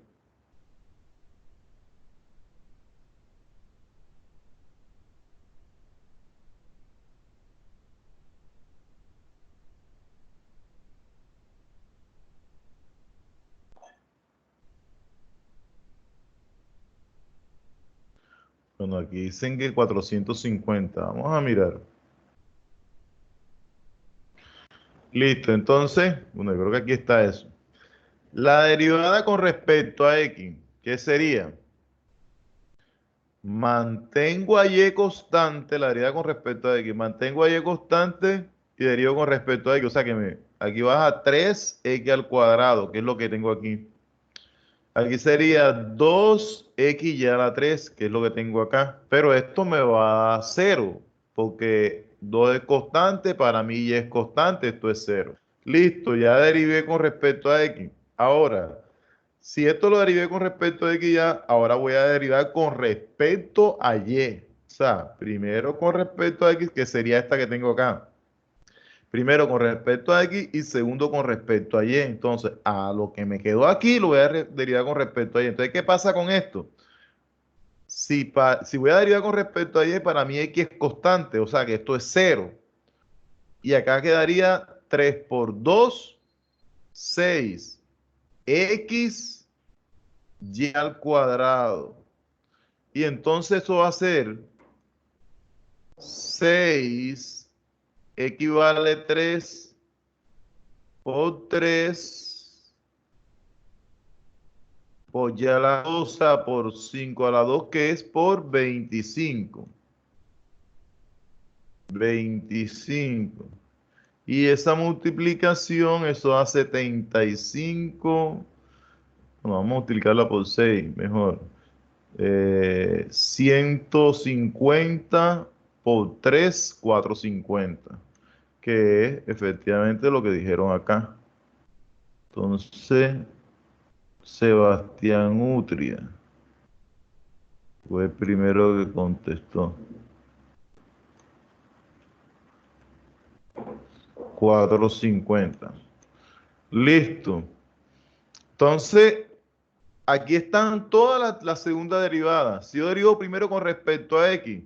Bueno, aquí dicen que 450. Vamos a mirar. Listo, entonces, bueno, yo creo que aquí está eso. La derivada con respecto a x, ¿qué sería? Mantengo a y constante, la derivada con respecto a x, mantengo a y constante y derivo con respecto a x. O sea que aquí baja 3x al cuadrado, que es lo que tengo aquí. Aquí sería 2x y a la 3, que es lo que tengo acá. Pero esto me va a 0, porque 2 es constante, para mí y es constante, esto es 0. Listo, ya derivé con respecto a x. Ahora, si esto lo derivé con respecto a x ya, ahora voy a derivar con respecto a y. O sea, primero con respecto a x, que sería esta que tengo acá. Primero con respecto a x y segundo con respecto a y. Entonces, a lo que me quedó aquí lo voy a derivar con respecto a y. Entonces, ¿qué pasa con esto? Si voy a derivar con respecto a y, para mí x es constante, o sea que esto es 0. Y acá quedaría 3 por 2, 6. X y al cuadrado. Y entonces eso va a ser 6 equivale 3 por 3 por y a la 2, o sea, por 5 a la 2, que es por 25. 25. Y esa multiplicación, eso da 75. Bueno, vamos a multiplicarla por 6, mejor. 150 por 3, 450, que es efectivamente lo que dijeron acá. Entonces, Sebastián Utria fue el primero que contestó. 450. Listo. Entonces, aquí están todas las segundas derivadas. Si yo derivo primero con respecto a x,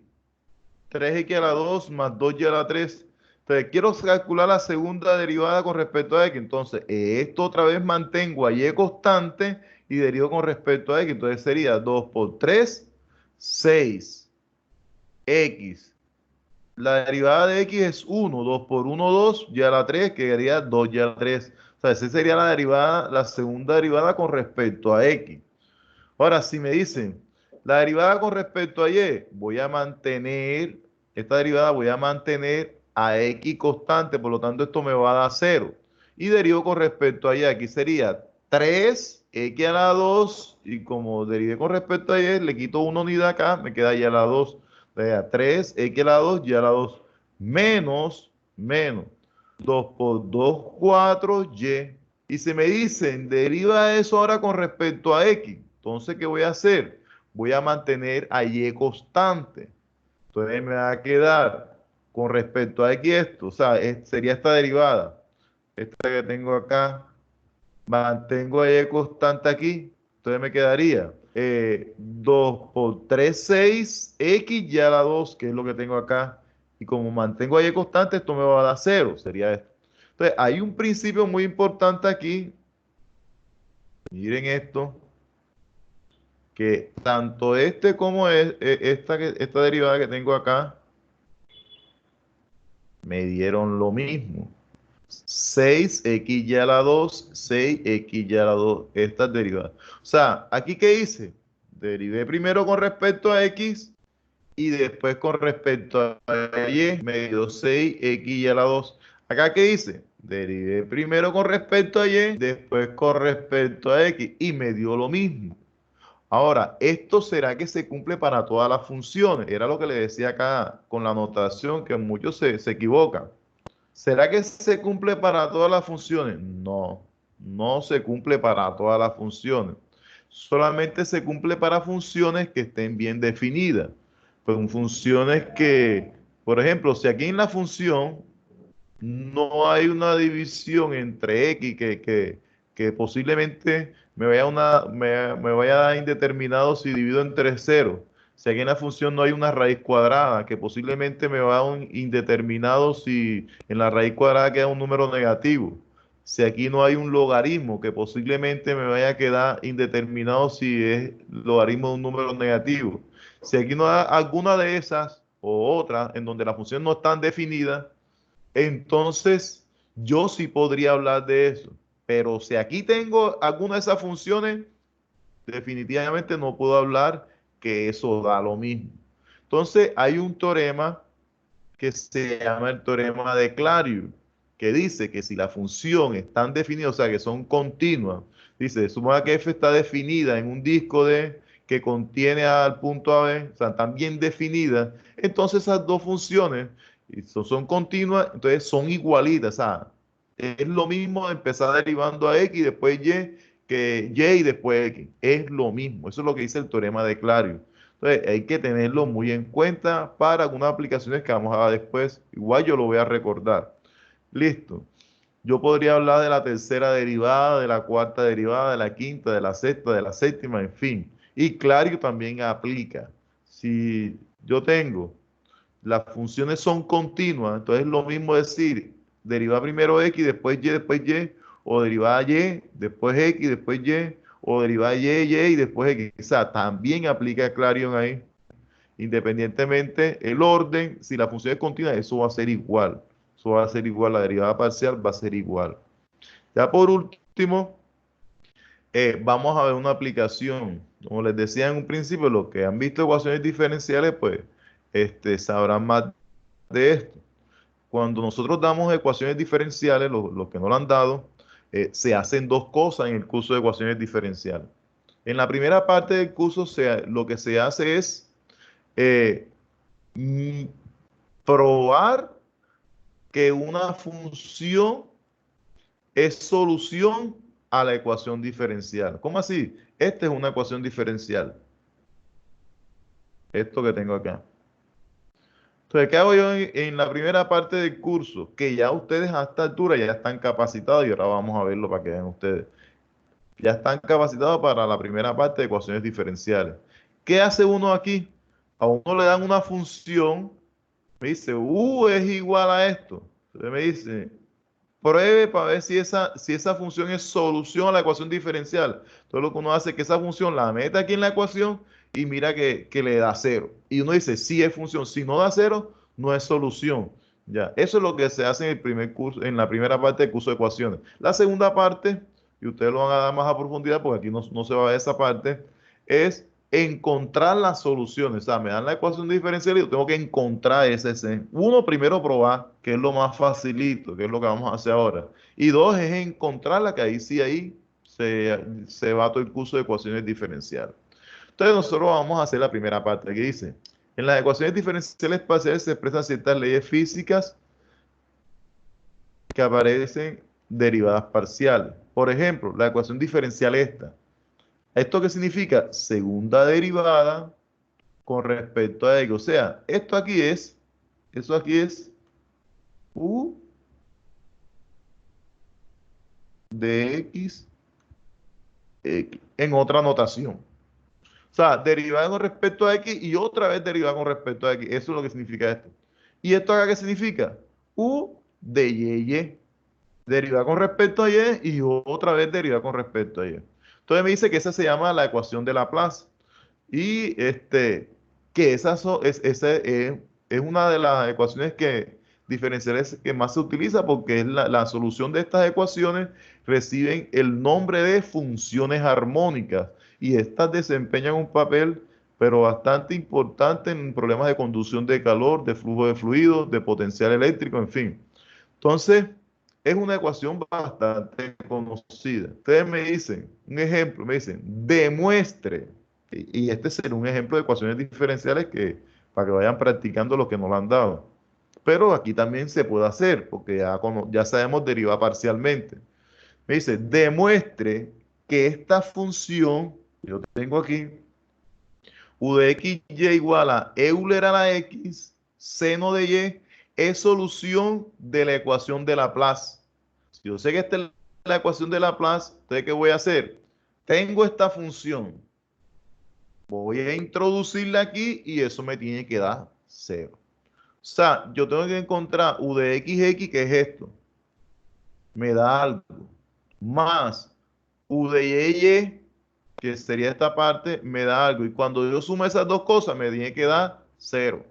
3x a la 2 más 2y a la 3. Entonces, quiero calcular la segunda derivada con respecto a x. Entonces, esto otra vez mantengo a y constante y derivo con respecto a x. Entonces, sería 2 por 3, 6. X. La derivada de x es 1. 2 por 1, 2. Y a la 3, que sería 2y a la 3. O sea, esa sería la derivada, la segunda derivada con respecto a x. Ahora, si me dicen la derivada con respecto a y, voy a mantener, esta derivada voy a mantener a x constante, por lo tanto esto me va a dar 0. Y derivo con respecto a y, aquí sería 3x a la 2, y como derivé con respecto a y, le quito una unidad acá, me queda y a la 2. O sea, 3x a la 2, y a la 2, menos 2 por 2, 4y. Y si me dicen, deriva eso ahora con respecto a x. Entonces, ¿qué voy a hacer? Voy a mantener a y constante. Entonces me va a quedar con respecto a x esto. O sea, sería esta derivada. Esta que tengo acá. Mantengo a y constante aquí. Entonces me quedaría 2 por 3, 6. X y a la 2, que es lo que tengo acá. Y como mantengo a y constante, esto me va a dar 0. Sería esto. Entonces, hay un principio muy importante aquí. Miren esto, que tanto este como esta derivada que tengo acá me dieron lo mismo. 6x y a la 2, 6x y a la 2, estas derivadas. O sea, ¿aquí qué hice? Derivé primero con respecto a x y después con respecto a y, me dio 6x y a la 2. ¿Acá qué hice? Derivé primero con respecto a y, después con respecto a x y me dio lo mismo. Ahora, ¿esto será que se cumple para todas las funciones? Era lo que le decía acá con la notación, que muchos se equivocan. ¿Será que se cumple para todas las funciones? No, no se cumple para todas las funciones. Solamente se cumple para funciones que estén bien definidas. Pues funciones que, por ejemplo, si aquí en la función no hay una división entre x que posiblemente me vaya a dar indeterminado si divido entre 0. Si aquí en la función no hay una raíz cuadrada, que posiblemente me va a dar un indeterminado si en la raíz cuadrada queda un número negativo. Si aquí no hay un logaritmo, que posiblemente me vaya a quedar indeterminado si es logaritmo de un número negativo. Si aquí no hay alguna de esas o otra en donde las funciones no están definidas, entonces yo sí podría hablar de eso. Pero si aquí tengo alguna de esas funciones, definitivamente no puedo hablar que eso da lo mismo. Entonces hay un teorema que se llama el teorema de Clarius, que dice que si la función están definida, o sea, que son continuas, dice, suponga que f está definida en un disco de que contiene al punto a b, o sea, están bien definidas, entonces esas dos funciones son continuas, entonces son igualitas, o sea, es lo mismo empezar derivando a x, después y, que y y después x, es lo mismo, eso es lo que dice el teorema de Clarius. Entonces, hay que tenerlo muy en cuenta para algunas aplicaciones que vamos a ver después. Igual yo lo voy a recordar. Listo. Yo podría hablar de la tercera derivada, de la cuarta derivada, de la quinta, de la sexta, de la séptima, en fin. Y Clario también aplica. Si yo tengo las funciones son continuas, entonces es lo mismo decir derivada primero x, después y, o derivada y, después x, después y, o derivada y después x. O sea, también aplica Clarion ahí. Independientemente el orden, si la función es continua, eso va a ser igual. Eso va a ser igual, la derivada parcial va a ser igual. Ya por último, vamos a ver una aplicación. Como les decía en un principio, los que han visto ecuaciones diferenciales, pues sabrán más de esto. Cuando nosotros damos ecuaciones diferenciales, los que no lo han dado, se hacen dos cosas en el curso de ecuaciones diferenciales. En la primera parte del curso, lo que se hace es eh, mm, probar que una función es solución a la ecuación diferencial. ¿Cómo así? Esta es una ecuación diferencial. Esto que tengo acá. Entonces, ¿qué hago yo en la primera parte del curso? Que ya ustedes a esta altura ya están capacitados y ahora vamos a verlo para que vean ustedes. Ya están capacitados para la primera parte de ecuaciones diferenciales. ¿Qué hace uno aquí? A uno le dan una función, me dice, es igual a esto. Entonces me dice, pruebe para ver si esa función es solución a la ecuación diferencial. Entonces lo que uno hace es que esa función la mete aquí en la ecuación y mira que le da cero. Y uno dice, sí es función. Si no da cero, no es solución. Ya, eso es lo que se hace en el primer curso, en la primera parte del curso de ecuaciones. La segunda parte, y ustedes lo van a dar más a profundidad porque aquí no se va a ver esa parte, es encontrar las soluciones. O sea, me dan la ecuación diferencial y yo tengo que encontrar ese C. Uno, primero probar, que es lo más facilito, que es lo que vamos a hacer ahora. Y dos, es encontrarla, que ahí sí, ahí se va todo el curso de ecuaciones diferenciales. Entonces nosotros vamos a hacer la primera parte que dice, en las ecuaciones diferenciales parciales se expresan ciertas leyes físicas que aparecen derivadas parciales. Por ejemplo, la ecuación diferencial esta. ¿Esto qué significa? Segunda derivada con respecto a x. O sea, eso aquí es u de x en otra notación. O sea, derivada con respecto a x y otra vez derivada con respecto a x. Eso es lo que significa esto. ¿Y esto acá qué significa? U de y. Derivada con respecto a y y otra vez derivada con respecto a y. Entonces me dice que esa se llama la ecuación de Laplace. Y que es una de las ecuaciones diferenciales que más se utiliza porque es la solución de estas ecuaciones reciben el nombre de funciones armónicas y estas desempeñan un papel pero bastante importante en problemas de conducción de calor, de flujo de fluidos, de potencial eléctrico, en fin. Entonces, es una ecuación bastante conocida. Ustedes me dicen, un ejemplo, me dicen, demuestre. Y este será un ejemplo de ecuaciones diferenciales para que vayan practicando lo que nos han dado. Pero aquí también se puede hacer, porque ya sabemos derivar parcialmente. Me dice, demuestre que esta función, yo tengo aquí, u de x y igual a Euler a la x, seno de y, es solución de la ecuación de Laplace. Si yo sé que esta es la ecuación de Laplace, entonces, ¿qué voy a hacer? Tengo esta función. Voy a introducirla aquí y eso me tiene que dar 0. O sea, yo tengo que encontrar u de x, que es esto. Me da algo. Más u de y, que sería esta parte, me da algo. Y cuando yo sumo esas dos cosas, me tiene que dar 0.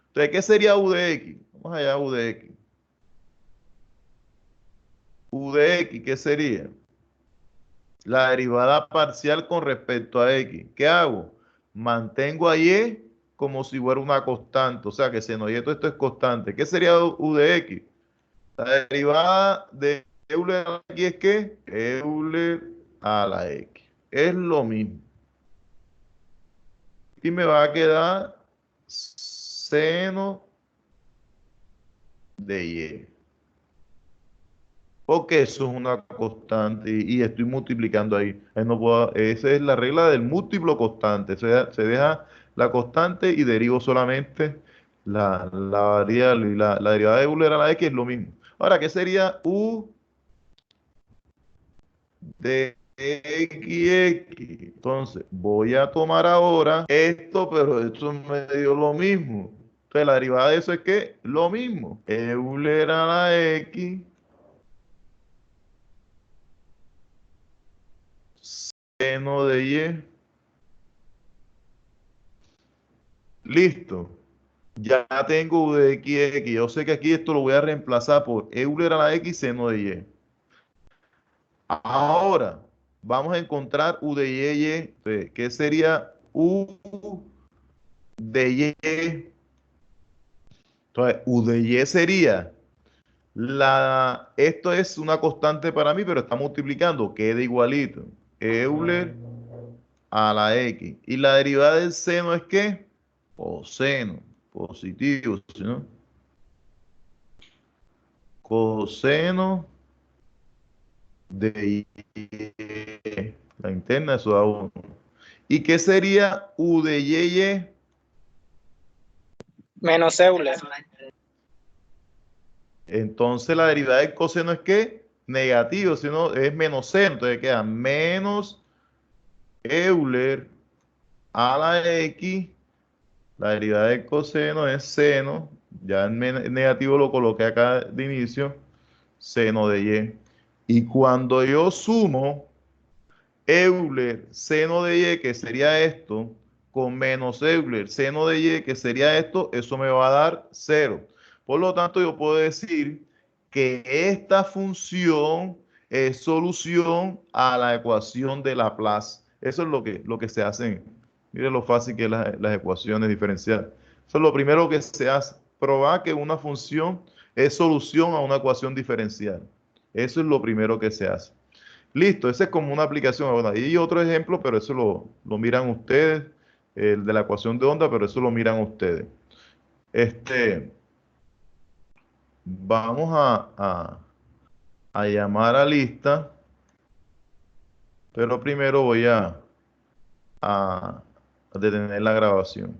Entonces, ¿qué sería u de x? Vamos allá, u de x. U de x, ¿qué sería? La derivada parcial con respecto a x. ¿Qué hago? Mantengo a y como si fuera una constante. O sea, que seno y esto es constante. ¿Qué sería u de x? La derivada de Euler a la x es ¿qué? Euler a la x. Es lo mismo. Y me va a quedar seno de y. Porque eso es una constante y estoy multiplicando ahí. No puedo, esa es la regla del múltiplo constante. Se deja la constante y derivo solamente la variable y la derivada de Euler a la x es lo mismo. Ahora, ¿qué sería u de x? Entonces, voy a tomar ahora esto, pero esto me dio lo mismo. Entonces, la derivada de eso es que lo mismo. Euler a la x seno de y. Listo. Ya tengo u de x. Yo sé que aquí esto lo voy a reemplazar por Euler a la x seno de y. Ahora, vamos a encontrar u de y. Entonces, ¿qué sería u de y? Entonces, u de y sería esto es una constante para mí, pero está multiplicando, queda igualito. Euler a la x. Y la derivada del seno es ¿qué? Coseno, positivo, ¿sí, no? Coseno de y. La interna, eso da 1. ¿Y qué sería u de y? Menos Euler. Entonces la derivada del coseno es ¿qué? Negativo, sino es menos seno. Entonces queda menos Euler a la x. La derivada del coseno es seno. Ya en negativo lo coloqué acá de inicio. Seno de y. Y cuando yo sumo Euler seno de y, que sería esto, con menos Euler seno de y, que sería esto, eso me va a dar 0. Por lo tanto, yo puedo decir que esta función es solución a la ecuación de Laplace. Eso es lo que se hace. Mire lo fácil que es las ecuaciones diferenciales. Eso es lo primero que se hace. Probar que una función es solución a una ecuación diferencial. Eso es lo primero que se hace. Listo, ese es como una aplicación. Ahora, y otro ejemplo, pero eso lo miran ustedes, el de la ecuación de onda, pero eso lo miran ustedes. Vamos a llamar a lista, pero primero voy a detener la grabación.